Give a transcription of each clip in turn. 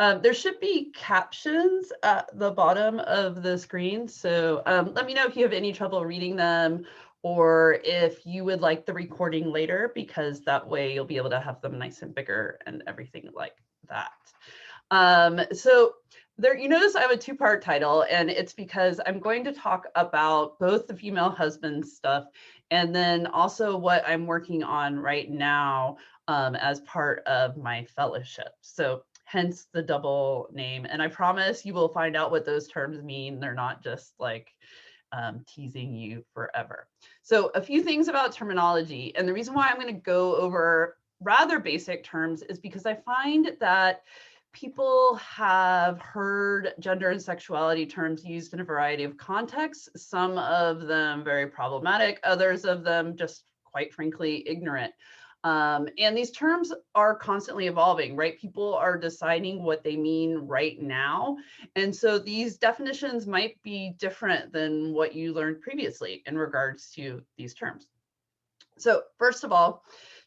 There should be captions at the bottom of the screen. So let me know if you have any trouble reading them, or if you would like the recording later, because that way you'll be able to have them nice and bigger and everything like that. So there, you notice I have a two-part title, and it's because I'm going to talk about both the female husband stuff and then also what I'm working on right now as part of my fellowship. So hence the double name. And I promise you will find out what those terms mean. They're not just like teasing you forever. So a few things about terminology. And the reason why I'm going to go over rather basic terms is because I find that people have heard gender and sexuality terms used in a variety of contexts, some of them very problematic, others of them just quite frankly ignorant. And these terms are constantly evolving, right? People are deciding what they mean right now. And so these definitions might be different than what you learned previously in regards to these terms. So first of all,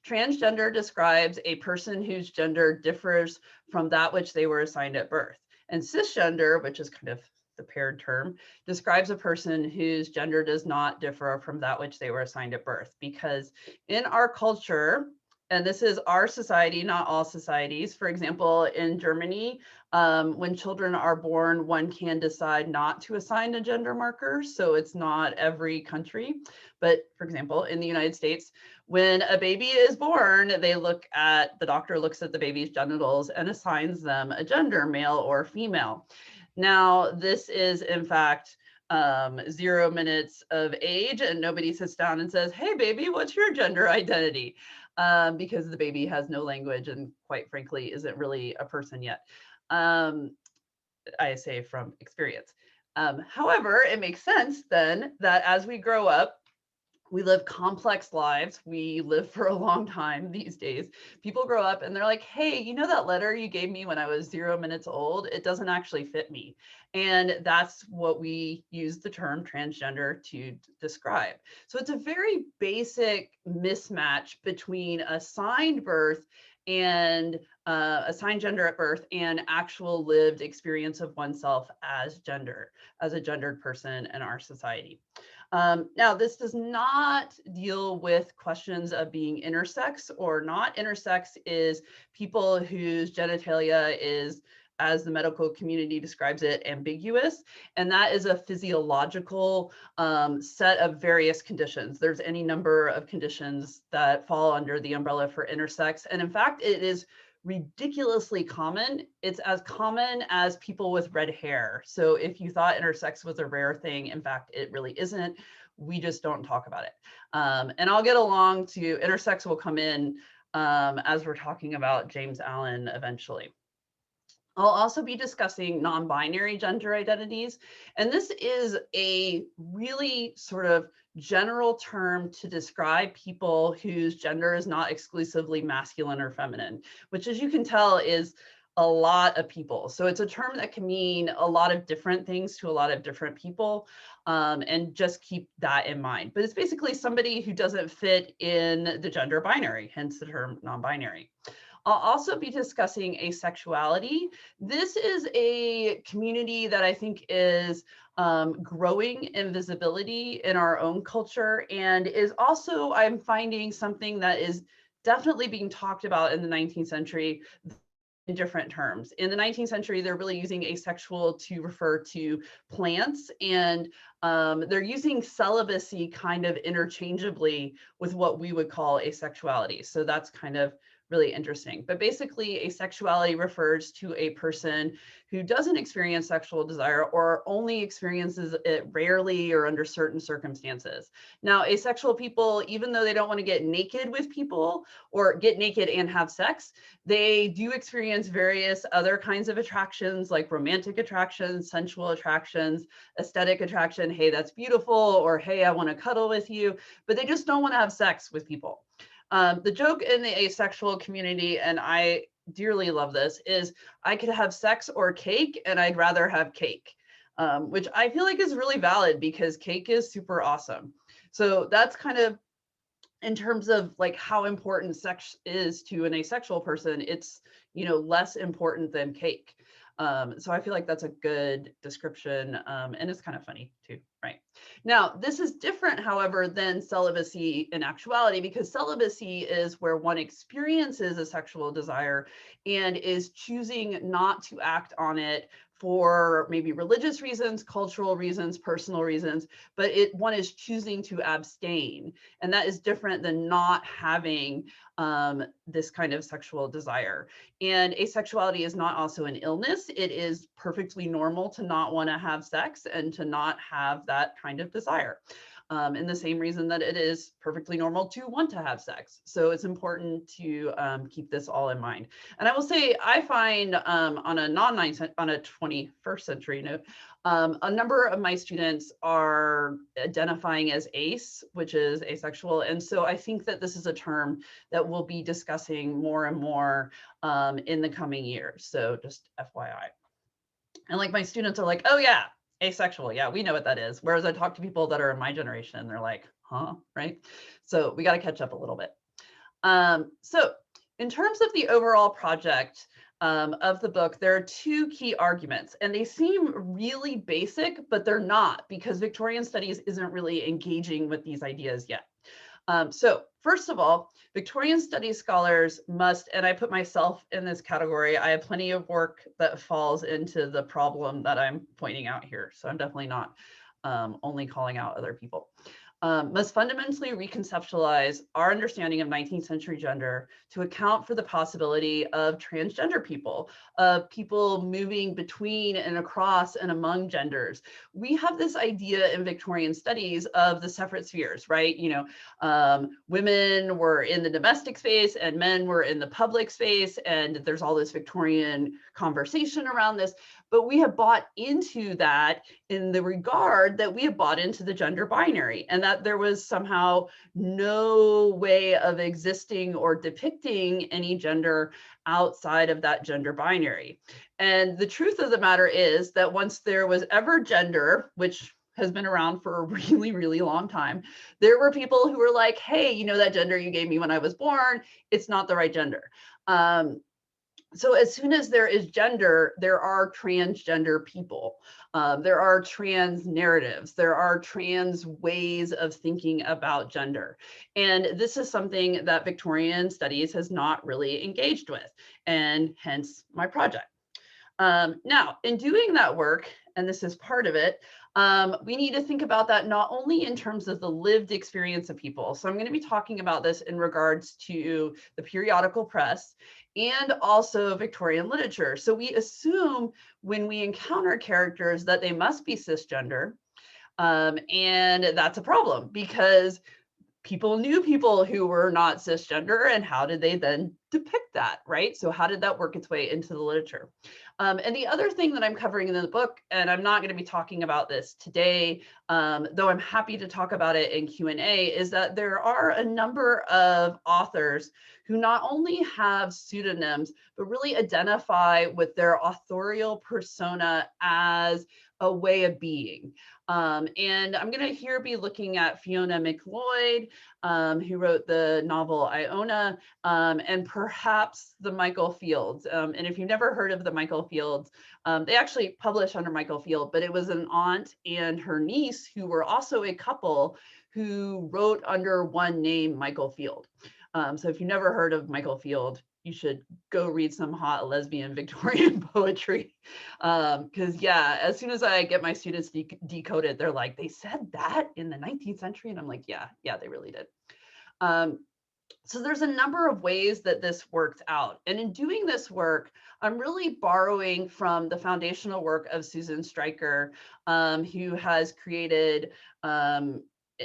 transgender describes a person whose gender differs from that which they were assigned at birth. And cisgender, which is kind of the paired term, describes a person whose gender does not differ from that which they were assigned at birth. Because in our culture, and this is our society, not all societies. For example, in Germany, when children are born, one can decide not to assign a gender marker. So it's not every country. But for example, in the United States, when a baby is born, the doctor looks at the baby's genitals and assigns them a gender, male or female. Now, this is in fact 0 minutes of age, and nobody sits down and says, "Hey, baby, what's your gender identity?" Because the baby has no language and quite frankly isn't really a person yet. I say from experience. However, it makes sense then that as we grow up, we live complex lives. We live for a long time these days. People grow up and they're like, "Hey, you know that letter you gave me when I was 0 minutes old? It doesn't actually fit me." And that's what we use the term transgender to describe. So it's a very basic mismatch between assigned birth and assigned gender at birth and actual lived experience of oneself as a gendered person in our society. Now, this does not deal with questions of being intersex or not. Intersex is people whose genitalia is, as the medical community describes it, ambiguous. And that is a physiological set of various conditions. There's any number of conditions that fall under the umbrella for intersex. And in fact, it is ridiculously common. It's as common as people with red hair. So if you thought intersex was a rare thing, in fact, it really isn't. We just don't talk about it. And I'll get along to intersex will come in as we're talking about James Allen eventually. I'll also be discussing non-binary gender identities. And this is a really sort of general term to describe people whose gender is not exclusively masculine or feminine, which, as you can tell, is a lot of people. So it's a term that can mean a lot of different things to a lot of different people, and just keep that in mind. But it's basically somebody who doesn't fit in the gender binary, hence the term non-binary. I'll also be discussing asexuality. This is a community that I think is growing in visibility in our own culture, and is also, I'm finding, something that is definitely being talked about in the 19th century in different terms. In the 19th century, they're really using asexual to refer to plants, and they're using celibacy kind of interchangeably with what we would call asexuality. So that's kind of really interesting. But basically, asexuality refers to a person who doesn't experience sexual desire or only experiences it rarely or under certain circumstances. Now, asexual people, even though they don't want to get naked with people or get naked and have sex, they do experience various other kinds of attractions, like romantic attractions, sensual attractions, aesthetic attraction. Hey, that's beautiful, or hey, I want to cuddle with you, but they just don't want to have sex with people. The joke in the asexual community, and I dearly love this, is I could have sex or cake, and I'd rather have cake, which I feel like is really valid because cake is super awesome. So that's kind of, in terms of like how important sex is to an asexual person, it's less important than cake. So I feel like that's a good description, and it's kind of funny too, right? Now, this is different, however, than celibacy in actuality, because celibacy is where one experiences a sexual desire and is choosing not to act on it for maybe religious reasons, cultural reasons, personal reasons, but one is choosing to abstain. And that is different than not having this kind of sexual desire. And asexuality is not also an illness. It is perfectly normal to not want to have sex and to not have that kind of desire. In the same reason that it is perfectly normal to want to have sex. So it's important to keep this all in mind. And I will say, I find on a 21st century note, a number of my students are identifying as ace, which is asexual. And so I think that this is a term that we'll be discussing more and more in the coming years. So just FYI. And like my students are like, oh yeah, asexual. Yeah, we know what that is. Whereas I talk to people that are in my generation and they're like, huh, right? So we got to catch up a little bit. So in terms of the overall project of the book, there are two key arguments, and they seem really basic, but they're not, because Victorian studies isn't really engaging with these ideas yet. So first of all, Victorian studies scholars must, and I put myself in this category, I have plenty of work that falls into the problem that I'm pointing out here. So I'm definitely not only calling out other people. Must fundamentally reconceptualize our understanding of 19th century gender to account for the possibility of transgender people, of people moving between and across and among genders. We have this idea in Victorian studies of the separate spheres, right? Women were in the domestic space and men were in the public space, and there's all this Victorian conversation around this. But we have bought into that in the regard that we have bought into the gender binary, and that there was somehow no way of existing or depicting any gender outside of that gender binary. And the truth of the matter is that once there was ever gender, which has been around for a really, really long time, there were people who were like, hey, that gender you gave me when I was born, it's not the right gender. So as soon as there is gender, there are transgender people. There are trans narratives. There are trans ways of thinking about gender. And this is something that Victorian studies has not really engaged with, and hence my project. Now, in doing that work, and this is part of it, we need to think about that not only in terms of the lived experience of people. So I'm going to be talking about this in regards to the periodical press and also Victorian literature. So we assume when we encounter characters that they must be cisgender, and that's a problem because people knew people who were not cisgender, and how did they then depict that, right? So how did that work its way into the literature? And the other thing that I'm covering in the book, and I'm not going to be talking about this today, though I'm happy to talk about it in Q&A, is that there are a number of authors who not only have pseudonyms, but really identify with their authorial persona as a way of being. And I'm going to here be looking at Fiona McLeod, who wrote the novel Iona, and perhaps the Michael Fields. And if you've never heard of the Michael Fields, they actually published under Michael Field, but it was an aunt and her niece who were also a couple who wrote under one name, Michael Field. So if you've never heard of Michael Field, you should go read some hot lesbian Victorian poetry. Because yeah, as soon as I get my students decoded, they're like, they said that in the 19th century? And I'm like, yeah, they really did. So there's a number of ways that this worked out. And in doing this work, I'm really borrowing from the foundational work of Susan Stryker, who has created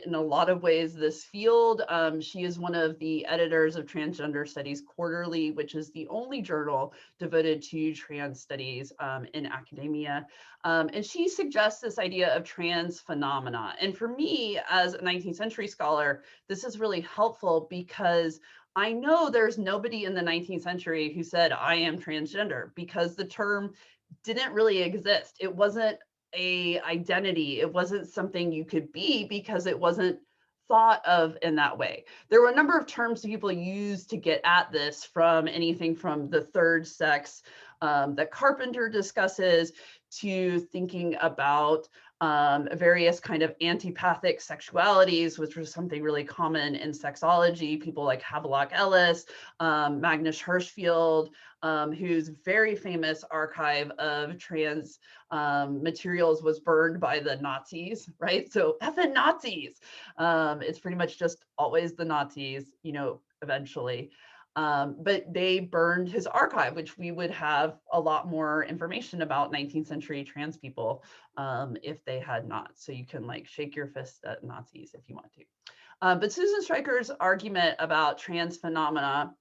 in a lot of ways this field. She is one of the editors of Transgender Studies Quarterly, which is the only journal devoted to trans studies in academia. And she suggests this idea of trans phenomena. And for me, as a 19th century scholar, this is really helpful because I know there's nobody in the 19th century who said, I am transgender, because the term didn't really exist. It wasn't a identity. It wasn't something you could be because it wasn't thought of in that way. There were a number of terms that people used to get at this, from anything from the third sex that Carpenter discusses, to thinking about various kind of antipathic sexualities, which was something really common in sexology. People like Havelock Ellis, Magnus Hirschfeld, whose very famous archive of trans materials was burned by the Nazis, right? So effing Nazis. It's pretty much just always the Nazis, you know, eventually. But they burned his archive, which we would have a lot more information about 19th century trans people if they had not. So you can like shake your fist at Nazis if you want to. But Susan Stryker's argument about trans phenomena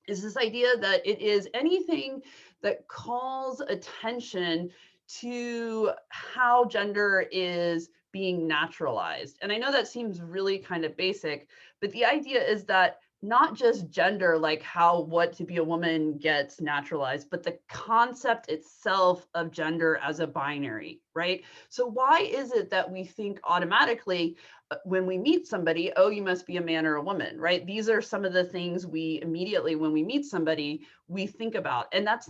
is this idea that it is anything that calls attention to how gender is being naturalized. And I know that seems really kind of basic, but the idea is that not just gender, like how what to be a woman gets naturalized, but the concept itself of gender as a binary, right? So why is it that we think automatically when we meet somebody, oh, you must be a man or a woman, right? These are some of the things we immediately, when we meet somebody, we think about. And that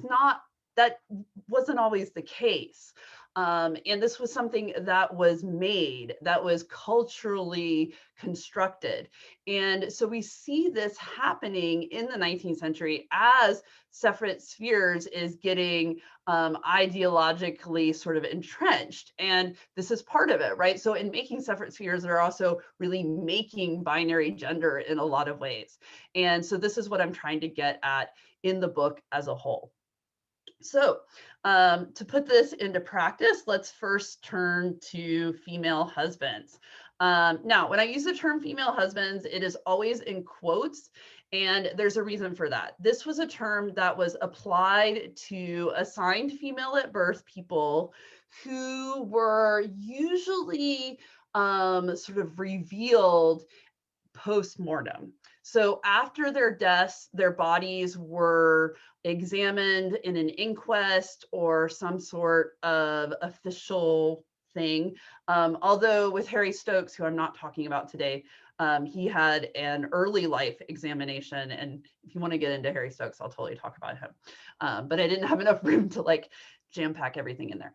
wasn't always the case. And this was something that was made, that was culturally constructed. And so we see this happening in the 19th century as separate spheres is getting ideologically sort of entrenched. And this is part of it, right? So in making separate spheres, they're also really making binary gender in a lot of ways. And so this is what I'm trying to get at in the book as a whole. So to put this into practice, let's first turn to female husbands. Now, when I use the term female husbands, it is always in quotes, and there's a reason for that. This was a term that was applied to assigned female at birth people who were usually sort of revealed post-mortem. So after their deaths, their bodies were examined in an inquest or some sort of official thing. Although with Harry Stokes, who I'm not talking about today, he had an early life examination. And if you want to get into Harry Stokes, I'll totally talk about him. But I didn't have enough room to like jam pack everything in there.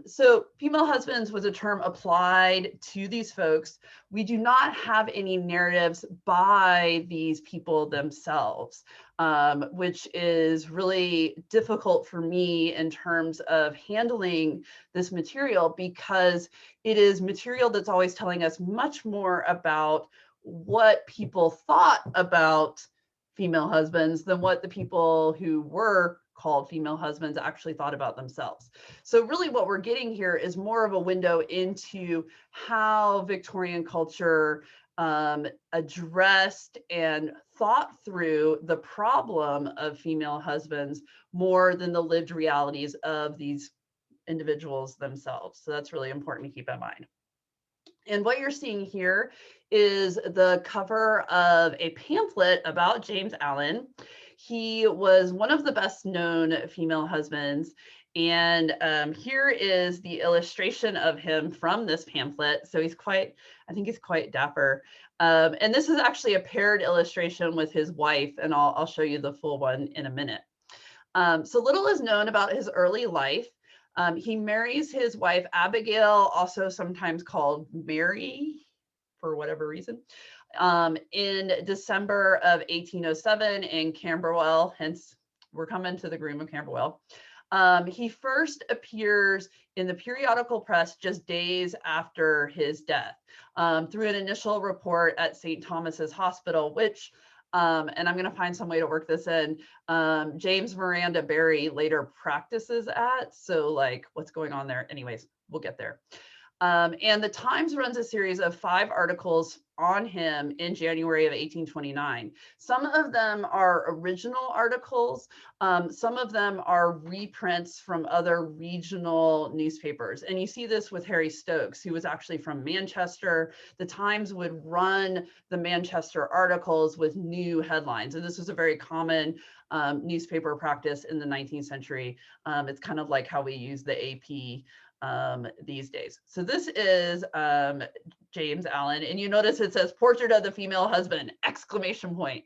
So female husbands was a term applied to these folks. We do not have any narratives by these people themselves, which is really difficult for me in terms of handling this material, because it is material that's always telling us much more about what people thought about female husbands than what the people who were called female husbands actually thought about themselves. So really what we're getting here is more of a window into how Victorian culture addressed and thought through the problem of female husbands more than the lived realities of these individuals themselves. So that's really important to keep in mind. And what you're seeing here is the cover of a pamphlet about James Allen. He was one of the best known female husbands. And here is the illustration of him from this pamphlet. So he's quite, I think he's quite dapper. And this is actually a paired illustration with his wife, and I'll show you the full one in a minute. So little is known about his early life. He marries his wife, Abigail, also sometimes called Mary, for whatever reason, in December of 1807 in Camberwell, hence we're coming to the Groom of Camberwell. He first appears in the periodical press just days after his death through an initial report at St. Thomas's Hospital, which, and I'm going to find some way to work this in, James Miranda Barry later practices at. So like what's going on there? Anyways, we'll get there. And the Times runs a series of 5 articles on him in January of 1829. Some of them are original articles. Some of them are reprints from other regional newspapers. And you see this with Harry Stokes, who was actually from Manchester. The Times would run the Manchester articles with new headlines. And this was a very common newspaper practice in the 19th century. It's kind of like how we use the AP these days. So this is James Allen, and you notice it says portrait of the female husband, exclamation point,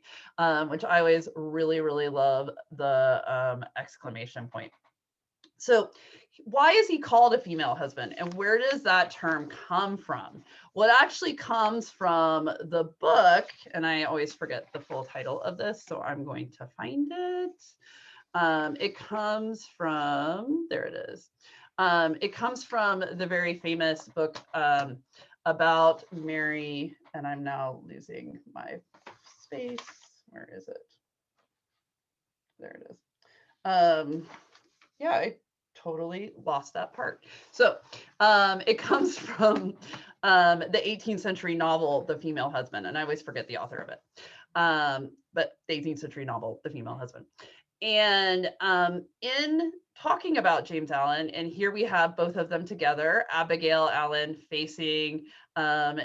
which I always really, really love the exclamation point. So why is he called a female husband, and where does that term come from? Well, it actually comes from the book, and I always forget the full title of this, so I'm going to find it. It comes from, there it is. It comes from the very famous book about Mary, and I'm now losing my space. Where is it? There it is. Yeah, I totally lost that part. So it comes from the 18th century novel, The Female Husband, and I always forget the author of it. But the 18th century novel, The Female Husband. And in talking about James Allen, and here we have both of them together, Abigail Allen facing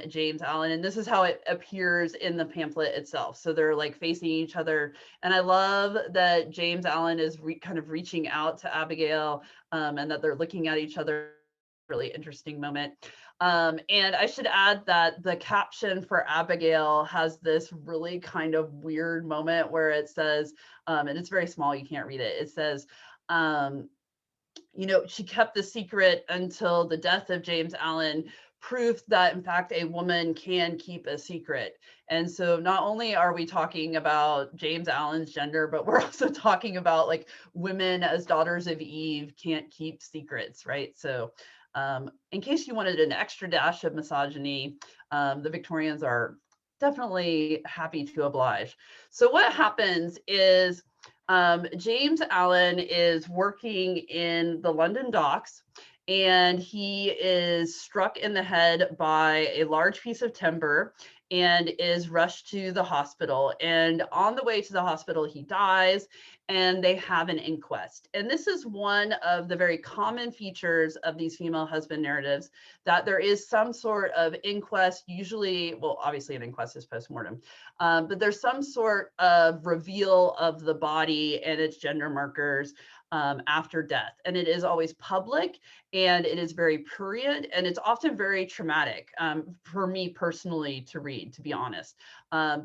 James Allen, and this is how it appears in the pamphlet itself. So they're like facing each other, and I love that James Allen is kind of reaching out to Abigail, and that they're looking at each other. Really interesting moment. And I should add that the caption for Abigail has this really kind of weird moment where it says, and it's very small, you can't read it. It says, you know, she kept the secret until the death of James Allen, proof that in fact a woman can keep a secret. And so not only are we talking about James Allen's gender, but we're also talking about like women as daughters of Eve can't keep secrets, right? So in case you wanted an extra dash of misogyny, the Victorians are definitely happy to oblige. So what happens is James Allen is working in the London docks, and he is struck in the head by a large piece of timber and is rushed to the hospital. And on the way to the hospital, he dies, and they have an inquest. And this is one of the very common features of these female husband narratives, that there is some sort of inquest, usually, well, obviously an inquest is postmortem, but there's some sort of reveal of the body and its gender markers after death. And it is always public, and it is very prurient, and it's often very traumatic for me personally to read, to be honest,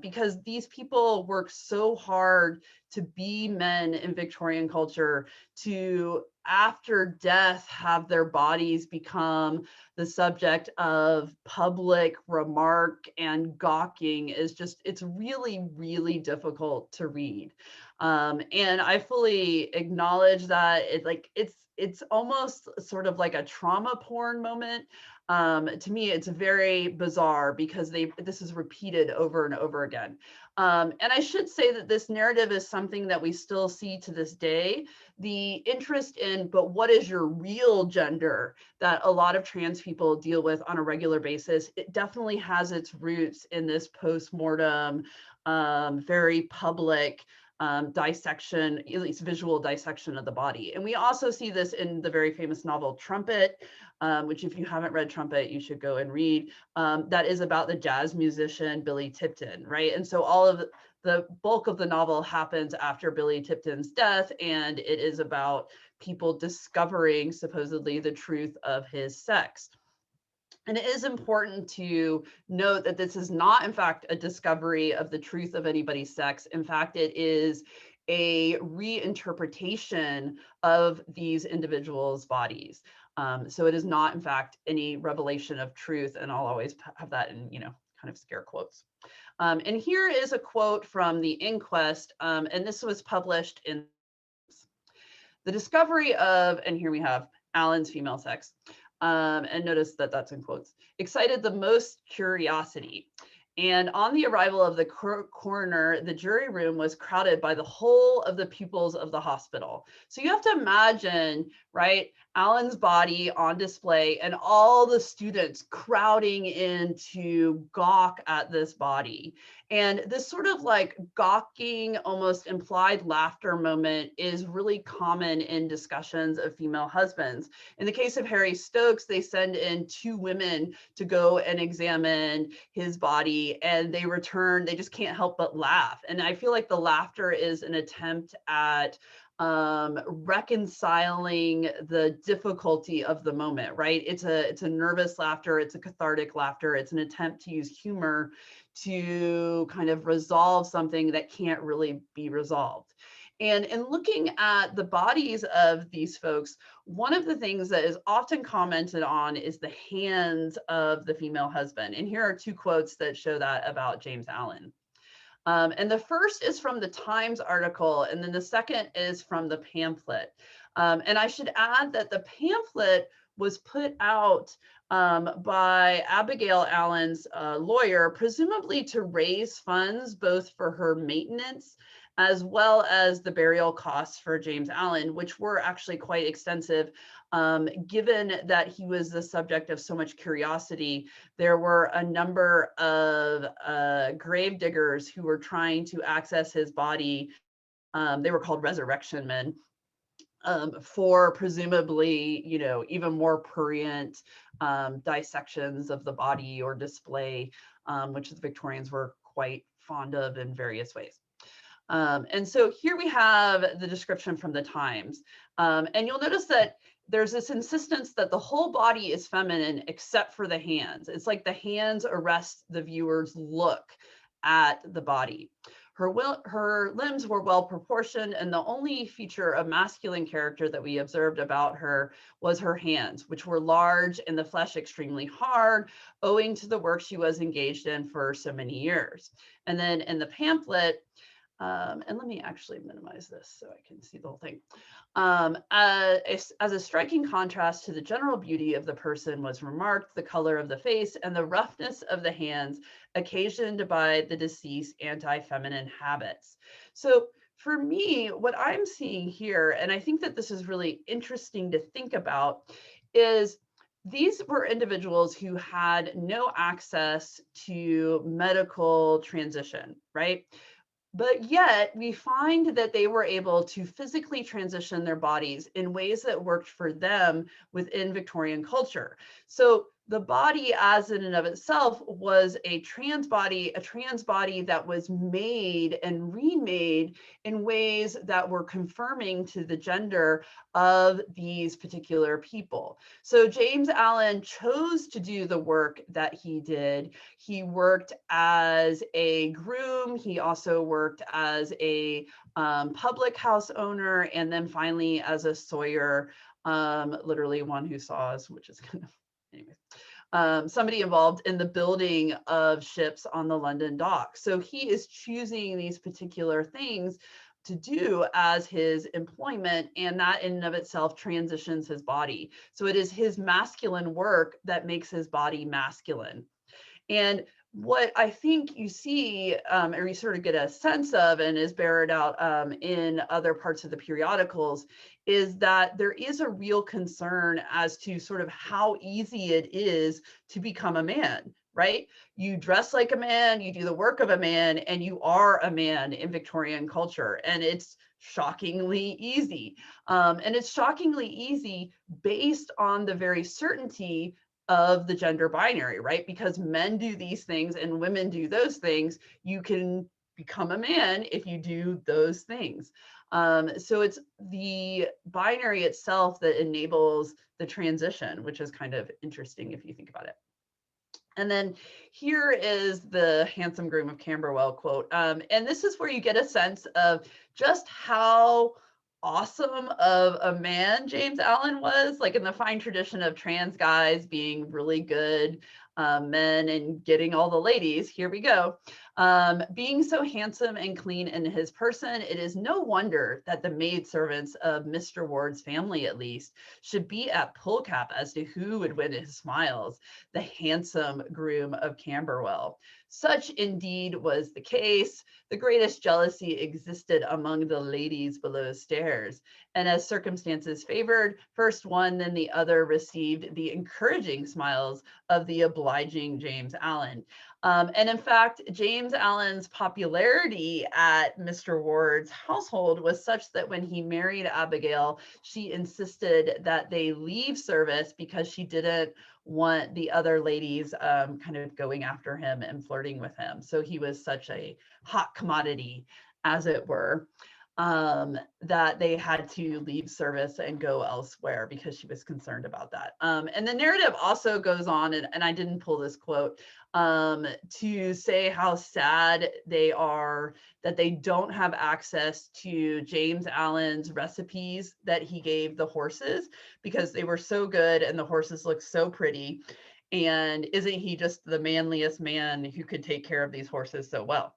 because these people work so hard to be men in Victorian culture, to after death have their bodies become the subject of public remark and gawking is just, it's really, really difficult to read. And I fully acknowledge that it's almost sort of like a trauma porn moment. To me, it's very bizarre because this is repeated over and over again. And I should say that this narrative is something that we still see to this day. The interest in, but what is your real gender, that a lot of trans people deal with on a regular basis, it definitely has its roots in this post-mortem, very public dissection, at least visual dissection of the body. And we also see this in the very famous novel Trumpet, which if you haven't read Trumpet, you should go and read. That is about the jazz musician Billy Tipton, right? And so all of the bulk of the novel happens after Billy Tipton's death, and it is about people discovering supposedly the truth of his sex. And it is important to note that this is not, in fact, a discovery of the truth of anybody's sex. In fact, it is a reinterpretation of these individuals' bodies. So it is not, in fact, any revelation of truth. And I'll always have that in, kind of scare quotes. And here is a quote from the inquest. And this was published in The Discovery of, and here we have Allen's female sex. And notice that that's in quotes, excited the most curiosity. And on the arrival of the coroner, the jury room was crowded by the whole of the pupils of the hospital. So you have to imagine, right, Allen's body on display and all the students crowding in to gawk at this body. And this sort of like gawking, almost implied laughter moment is really common in discussions of female husbands. In the case of Harry Stokes, they send in two women to go and examine his body, and they return, they just can't help but laugh. And I feel like the laughter is an attempt at reconciling the difficulty of the moment, right? It's a nervous laughter, it's a cathartic laughter, it's an attempt to use humor to kind of resolve something that can't really be resolved. And in looking at the bodies of these folks, one of the things that is often commented on is the hands of the female husband. And here are two quotes that show that about James Allen. And the first is from the Times article, and then the second is from the pamphlet. And I should add that the pamphlet was put out by Abigail Allen's lawyer, presumably to raise funds both for her maintenance as well as the burial costs for James Allen, which were actually quite extensive. Given that he was the subject of so much curiosity, there were a number of grave diggers who were trying to access his body. They were called resurrection men. For presumably, you know, even more prurient dissections of the body or display, which the Victorians were quite fond of in various ways. And so here we have the description from the Times. And you'll notice that there's this insistence that the whole body is feminine except for the hands. It's like the hands arrest the viewer's look at the body. Her limbs were well proportioned, and the only feature of masculine character that we observed about her was her hands, which were large and the flesh extremely hard, owing to the work she was engaged in for so many years. And then in the pamphlet, and let me actually minimize this so I can see the whole thing. As a striking contrast to the general beauty of the person was remarked the color of the face and the roughness of the hands occasioned by the deceased anti-feminine habits. So for me, what I'm seeing here, and I think that this is really interesting to think about, is these were individuals who had no access to medical transition, right? But yet we find that they were able to physically transition their bodies in ways that worked for them within Victorian culture. So the body as in and of itself was a trans body that was made and remade in ways that were confirming to the gender of these particular people. So James Allen chose to do the work that he did. He worked as a groom. He also worked as a public house owner, and then finally as a sawyer, literally one who saws, which is kind of, anyways. Somebody involved in the building of ships on the London docks. So he is choosing these particular things to do as his employment, and that in and of itself transitions his body. So it is his masculine work that makes his body masculine. And what I think you see, or you sort of get a sense of, and is borne out in other parts of the periodicals, is that there is a real concern as to sort of how easy it is to become a man, right? You dress like a man, you do the work of a man, and you are a man in Victorian culture. And it's shockingly easy. And it's shockingly easy based on the very certainty of the gender binary, right? Because men do these things and women do those things. You can become a man if you do those things. So it's the binary itself that enables the transition, which is kind of interesting if you think about it. And then here is the handsome groom of Camberwell quote. And this is where you get a sense of just how awesome of a man James Allen was, like in the fine tradition of trans guys being really good men and getting all the ladies. Here we go. Being so handsome and clean in his person, it is no wonder that the maidservants of Mr. Ward's family, at least, should be at pull cap as to who would win his smiles, the handsome groom of Camberwell. Such indeed was the case. The greatest jealousy existed among the ladies below stairs, and as circumstances favored, first one then the other received the encouraging smiles of the obliging James Allen. And in fact, James Allen's popularity at Mr. Ward's household was such that when he married Abigail, she insisted that they leave service because she didn't want the other ladies kind of going after him and flirting with him. So he was such a hot commodity, as it were. that they had to leave service and go elsewhere because she was concerned about that. And the narrative also goes on, and I didn't pull this quote, to say how sad they are that they don't have access to James Allen's recipes that he gave the horses because they were so good and the horses looked so pretty. And isn't he just the manliest man who could take care of these horses so well?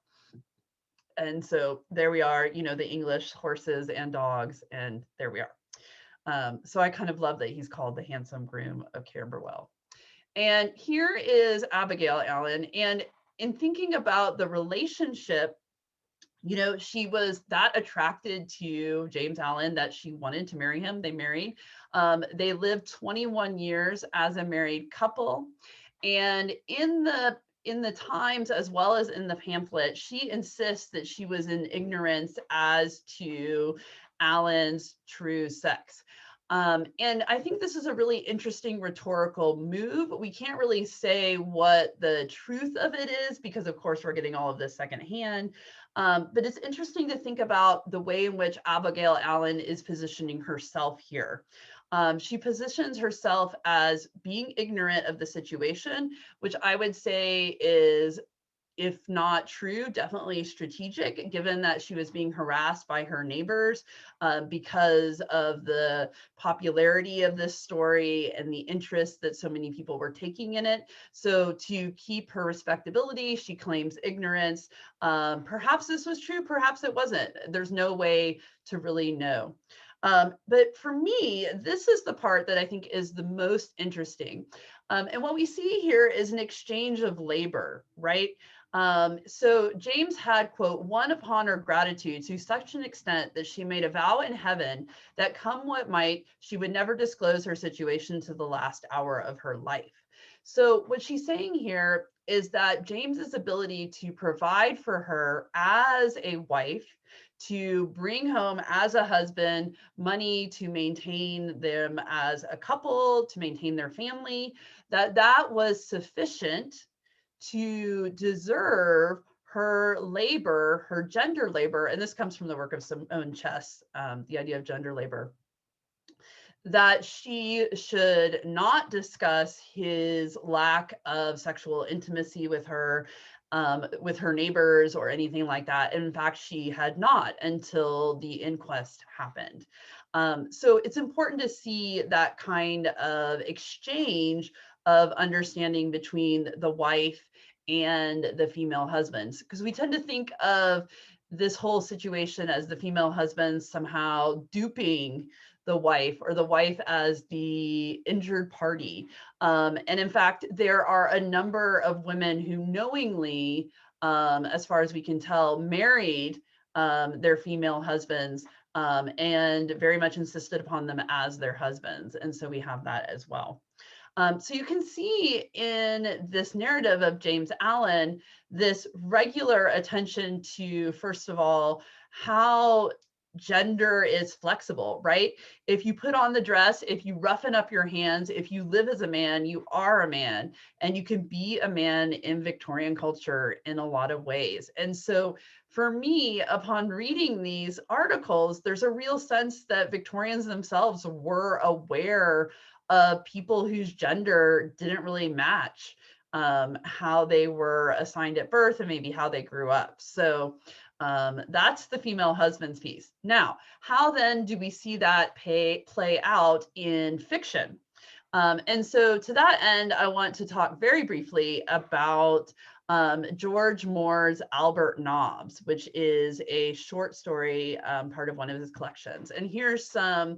And so there we are, you know, the English horses and dogs, and there we are. So I kind of love that he's called the handsome groom of Camberwell. And here is Abigail Allen. And in thinking about the relationship, you know, she was that attracted to James Allen that she wanted to marry him. They married. They lived 21 years as a married couple. And in the Times, as well as in the pamphlet, she insists that she was in ignorance as to Allen's true sex. And I think this is a really interesting rhetorical move. We can't really say what the truth of it is because, of course, we're getting all of this secondhand. But it's interesting to think about the way in which Abigail Allen is positioning herself here. She positions herself as being ignorant of the situation, which I would say is, if not true, definitely strategic, given that she was being harassed by her neighbors because of the popularity of this story and the interest that so many people were taking in it. So to keep her respectability, she claims ignorance. Perhaps this was true, perhaps it wasn't. There's no way to really know. But for me, this is the part that I think is the most interesting. And what we see here is an exchange of labor, right? So James had, quote, won upon her gratitude to such an extent that she made a vow in heaven that come what might, she would never disclose her situation to the last hour of her life. So what she's saying here is that James's ability to provide for her as a wife, to bring home as a husband money to maintain them as a couple, to maintain their family, that was sufficient to deserve her labor, her gender labor. And this comes from the work of Simone Chess, the idea of gender labor, that she should not discuss his lack of sexual intimacy with her neighbors or anything like that. In fact, she had not until the inquest happened. So it's important to see that kind of exchange of understanding between the wife and the female husbands, because we tend to think of this whole situation as the female husbands somehow duping the wife, or the wife as the injured party. And in fact, there are a number of women who knowingly, as far as we can tell, married their female husbands and very much insisted upon them as their husbands. And so we have that as well. So you can see in this narrative of James Allen, this regular attention to, first of all, how gender is flexible, right? If you put on the dress, if you roughen up your hands, if you live as a man, you are a man, and you can be a man in Victorian culture in a lot of ways. And so for me, upon reading these articles, there's a real sense that Victorians themselves were aware of people whose gender didn't really match how they were assigned at birth and maybe how they grew up. So that's the female husbands piece. Now, how then do we see that play out in fiction? And so to that end, I want to talk very briefly about George Moore's Albert Nobbs, which is a short story, part of one of his collections. And here's some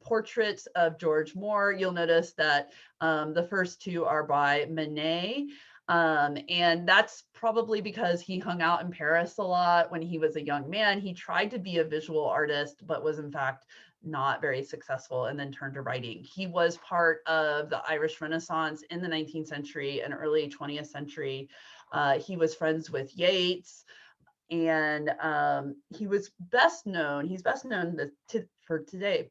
portraits of George Moore. You'll notice that the first two are by Manet. And that's probably because he hung out in Paris a lot when he was a young man. He tried to be a visual artist, but was in fact not very successful, and then turned to writing. He was part of the Irish Renaissance in the 19th century and early 20th century. He was friends with Yeats, and he's best known for today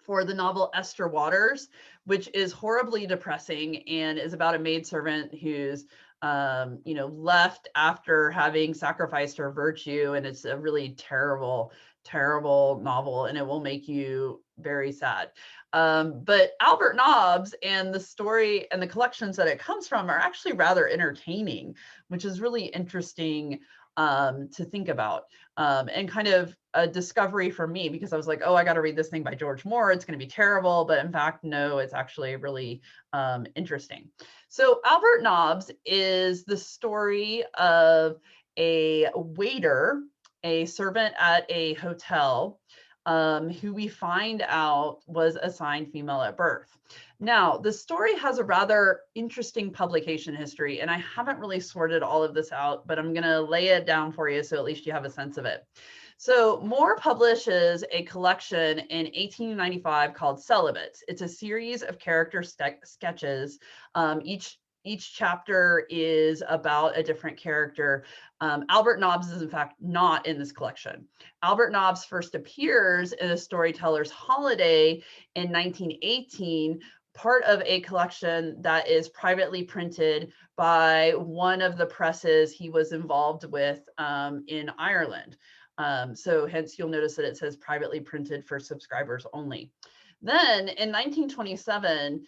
for the novel Esther Waters, which is horribly depressing and is about a maidservant who's left after having sacrificed her virtue. And it's a really terrible, terrible novel, and it will make you very sad. But Albert Nobbs and the story and the collections that it comes from are actually rather entertaining, which is really interesting to think about, and kind of a discovery for me, because I was like, oh, I got to read this thing by George Moore. It's going to be terrible. But in fact, no, it's actually really interesting. So Albert Nobbs is the story of a waiter, a servant at a hotel, who we find out was assigned female at birth. Now, the story has a rather interesting publication history, and I haven't really sorted all of this out, but I'm going to lay it down for you so at least you have a sense of it. So Moore publishes a collection in 1895 called Celibate. It's a series of character sketches. Each chapter is about a different character. Albert Nobbs is in fact not in this collection. Albert Nobbs first appears in A Storyteller's Holiday in 1918, part of a collection that is privately printed by one of the presses he was involved with in Ireland. So hence you'll notice that it says privately printed for subscribers only. Then in 1927,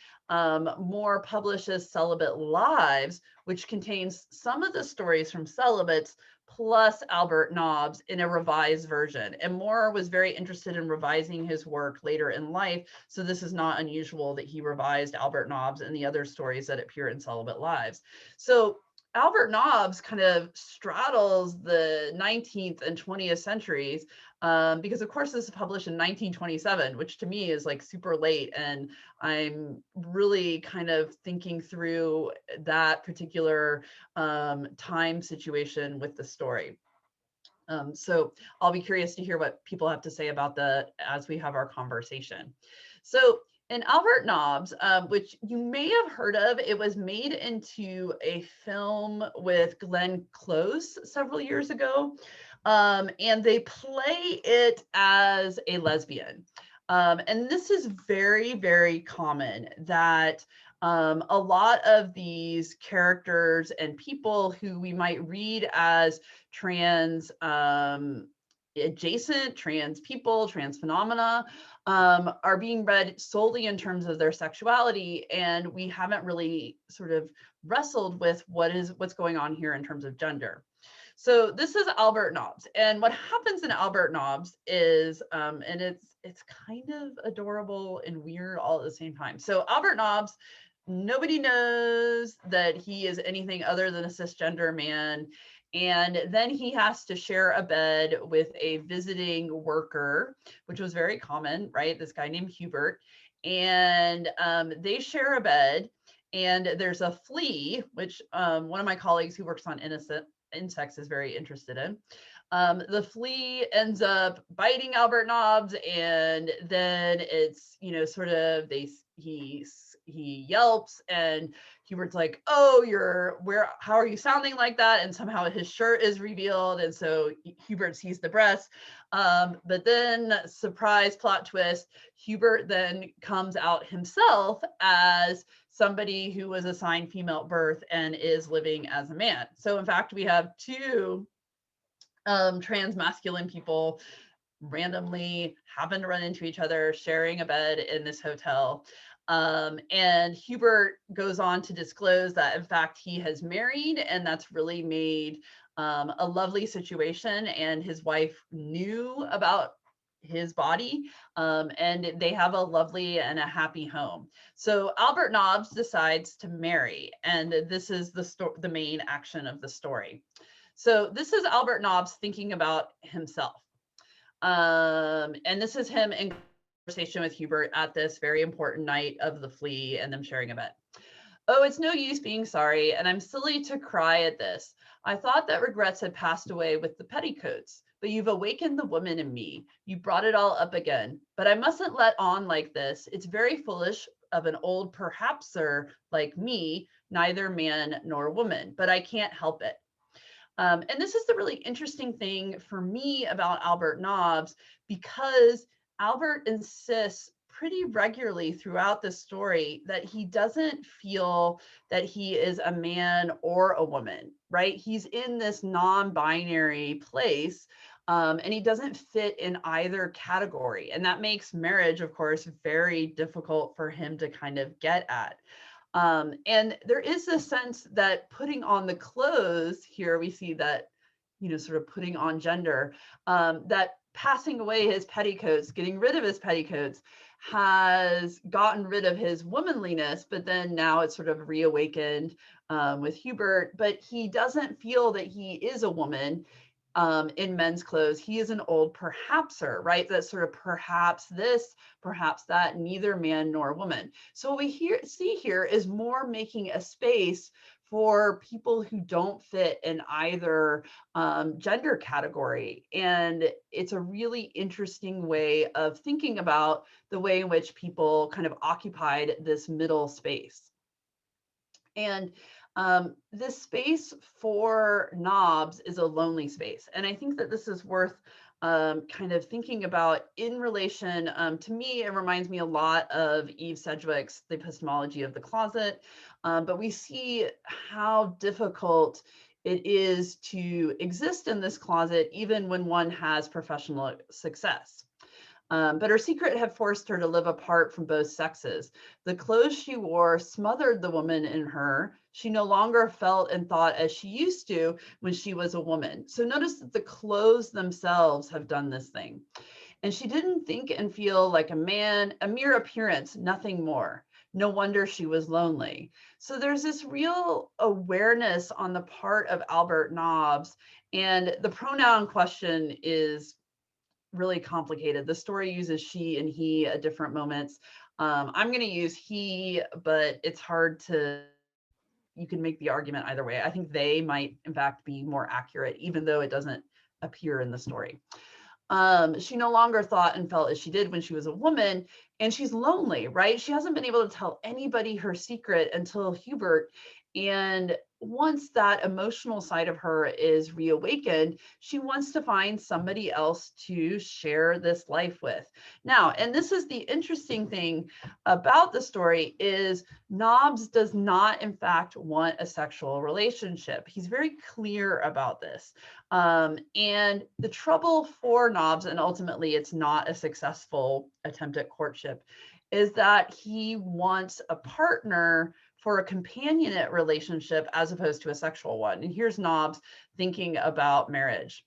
Moore publishes Celibate Lives, which contains some of the stories from Celibates plus Albert Nobbs in a revised version. And Moore was very interested in revising his work later in life, so this is not unusual that he revised Albert Nobbs and the other stories that appear in Celibate Lives. So Albert Nobbs kind of straddles the 19th and 20th centuries, because of course this is published in 1927, which to me is like super late. And I'm really kind of thinking through that particular time situation with the story. So I'll be curious to hear what people have to say about that as we have our conversation. So in Albert Nobbs, which you may have heard of, it was made into a film with Glenn Close several years ago, and they play it as a lesbian. And this is very, very common that a lot of these characters and people who we might read as trans adjacent, trans people, trans phenomena, are being read solely in terms of their sexuality, and we haven't really sort of wrestled with what's going on here in terms of gender. So this is Albert Nobbs, and what happens in Albert Nobbs is, and it's kind of adorable and weird all at the same time. So Albert Nobbs, nobody knows that he is anything other than a cisgender man. And then he has to share a bed with a visiting worker, which was very common, right? This guy named Hubert. And they share a bed. And there's a flea, which one of my colleagues who works on insects is very interested in. The flea ends up biting Albert Nobbs, and then it's, sort of he yelps, and Hubert's like, oh, how are you sounding like that? And somehow his shirt is revealed, and so Hubert sees the breast. But then, surprise plot twist, Hubert then comes out himself as somebody who was assigned female at birth and is living as a man. So in fact, we have two trans masculine people randomly happen to run into each other sharing a bed in this hotel. And Hubert goes on to disclose that in fact he has married, and that's really made a lovely situation, and his wife knew about his body, and they have a lovely and a happy home. So Albert Nobbs decides to marry, and this is the main action of the story. So this is Albert Nobbs thinking about himself. And this is him in conversation with Hubert at this very important night of the flea and them sharing a bed. Oh, it's no use being sorry, and I'm silly to cry at this. I thought that regrets had passed away with the petticoats, but you've awakened the woman in me. You brought it all up again. But I mustn't let on like this. It's very foolish of an old perhapser like me, neither man nor woman, but I can't help it. And this is the really interesting thing for me about Albert Nobbs, because Albert insists pretty regularly throughout the story that he doesn't feel that he is a man or a woman, right? He's in this non-binary place, and he doesn't fit in either category. And that makes marriage, of course, very difficult for him to kind of get at. And there is this sense that putting on the clothes here, we see that, sort of putting on gender, that passing away his petticoats, getting rid of his petticoats, has gotten rid of his womanliness, but then now it's sort of reawakened with Hubert, but he doesn't feel that he is a woman in men's clothes. He is an old perhapser, right? That's sort of perhaps this, perhaps that, neither man nor woman. So what we see here is more making a space for people who don't fit in either gender category. And it's a really interesting way of thinking about the way in which people kind of occupied this middle space. And this space for Nobbs is a lonely space. And I think that this is worth kind of thinking about in relation, to me, it reminds me a lot of Eve Sedgwick's The Epistemology of the Closet. But we see how difficult it is to exist in this closet, even when one has professional success. But her secret had forced her to live apart from both sexes. The clothes she wore smothered the woman in her. She no longer felt and thought as she used to when she was a woman. So notice that the clothes themselves have done this thing. And she didn't think and feel like a man, a mere appearance, nothing more. No wonder she was lonely. So there's this real awareness on the part of Albert Nobbs. And the pronoun question is really complicated. The story uses she and he at different moments. I'm going to use he, but it's hard to, you can make the argument either way. I think they might, in fact, be more accurate, even though it doesn't appear in the story. She no longer thought and felt as she did when she was a woman, and she's lonely, right? She hasn't been able to tell anybody her secret until Hubert. And once that emotional side of her is reawakened, she wants to find somebody else to share this life with. Now, and this is the interesting thing about the story, is Nobbs does not, in fact, want a sexual relationship. He's very clear about this. And the trouble for Nobbs, and ultimately it's not a successful attempt at courtship, is that he wants a partner for a companionate relationship as opposed to a sexual one. And here's Nobbs thinking about marriage.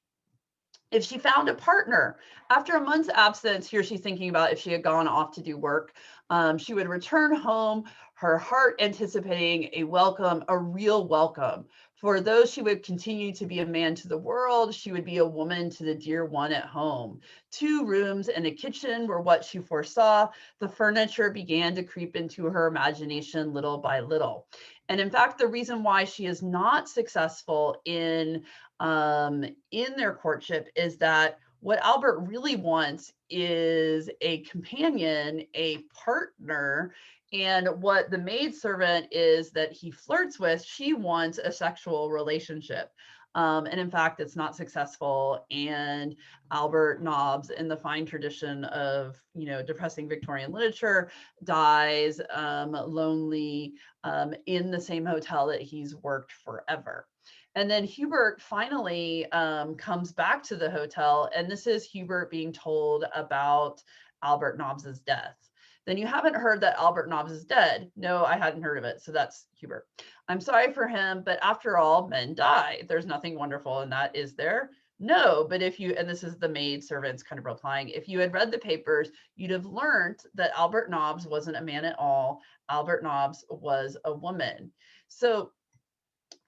If she found a partner after a month's absence, here she's thinking about if she had gone off to do work, she would return home, her heart anticipating a welcome, a real welcome. For though she would continue to be a man to the world, she would be a woman to the dear one at home. 2 rooms and a kitchen were what she foresaw. The furniture began to creep into her imagination little by little. And in fact, the reason why she is not successful in their courtship is that what Albert really wants is a companion, a partner. And what the maidservant is that he flirts with, she wants a sexual relationship. And in fact, it's not successful. And Albert Nobbs, in the fine tradition of, depressing Victorian literature, dies lonely in the same hotel that he's worked forever. And then Hubert finally comes back to the hotel, and this is Hubert being told about Albert Nobbs's death. Then you haven't heard that Albert Nobbs is dead. No, I hadn't heard of it. So that's Hubert. I'm sorry for him, but after all, men die. There's nothing wonderful in that, is there? No, but if you, and this is the maid servants kind of replying, if you had read the papers, you'd have learned that Albert Nobbs wasn't a man at all. Albert Nobbs was a woman. So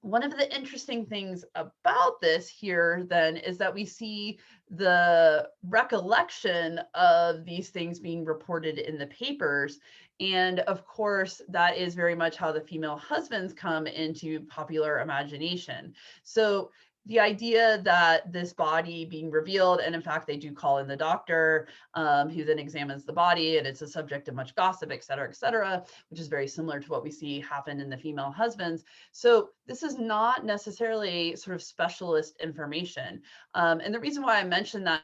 one of the interesting things about this here then is that we see the recollection of these things being reported in the papers. And of course, that is very much how the female husbands come into popular imagination. So the idea that this body being revealed, and in fact, they do call in the doctor who then examines the body, and it's a subject of much gossip, et cetera, which is very similar to what we see happen in the female husbands. So this is not necessarily sort of specialist information. And the reason why I mentioned that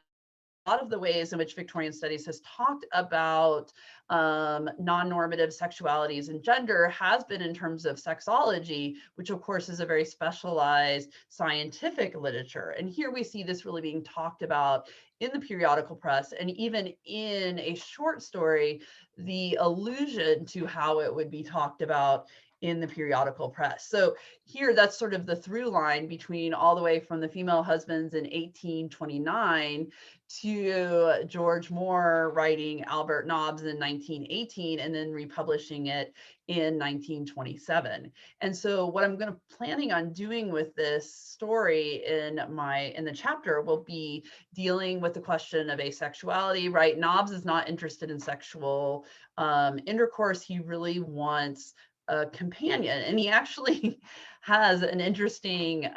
lot of the ways in which Victorian studies has talked about non-normative sexualities and gender has been in terms of sexology, which of course is a very specialized scientific literature. And here we see this really being talked about in the periodical press, and even in a short story, the allusion to how it would be talked about in the periodical press. So here, that's sort of the through line between all the way from the female husbands in 1829 to George Moore writing Albert Nobbs in 1918 and then republishing it in 1927. And so what I'm planning on doing with this story in the chapter will be dealing with the question of asexuality, right? Nobbs is not interested in sexual intercourse. He really wants a companion, and he actually has an interesting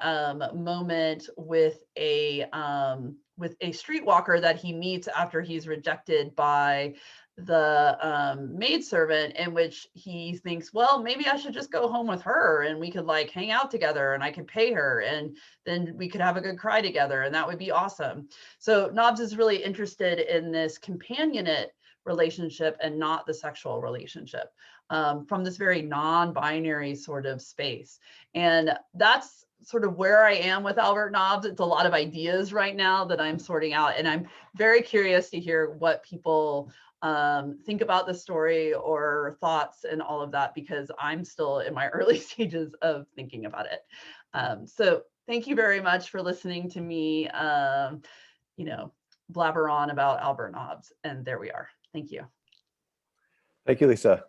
moment with a streetwalker that he meets after he's rejected by the maidservant, in which he thinks, well, maybe I should just go home with her and we could like hang out together and I could pay her and then we could have a good cry together and that would be awesome. So Nobbs is really interested in this companionate relationship and not the sexual relationship, from this very non-binary sort of space. And that's sort of where I am with Albert Nobbs. It's a lot of ideas right now that I'm sorting out, and I'm very curious to hear what people think about the story or thoughts and all of that, because I'm still in my early stages of thinking about it. So thank you very much for listening to me, blabber on about Albert Nobbs. And there we are. Thank you. Thank you, Lisa.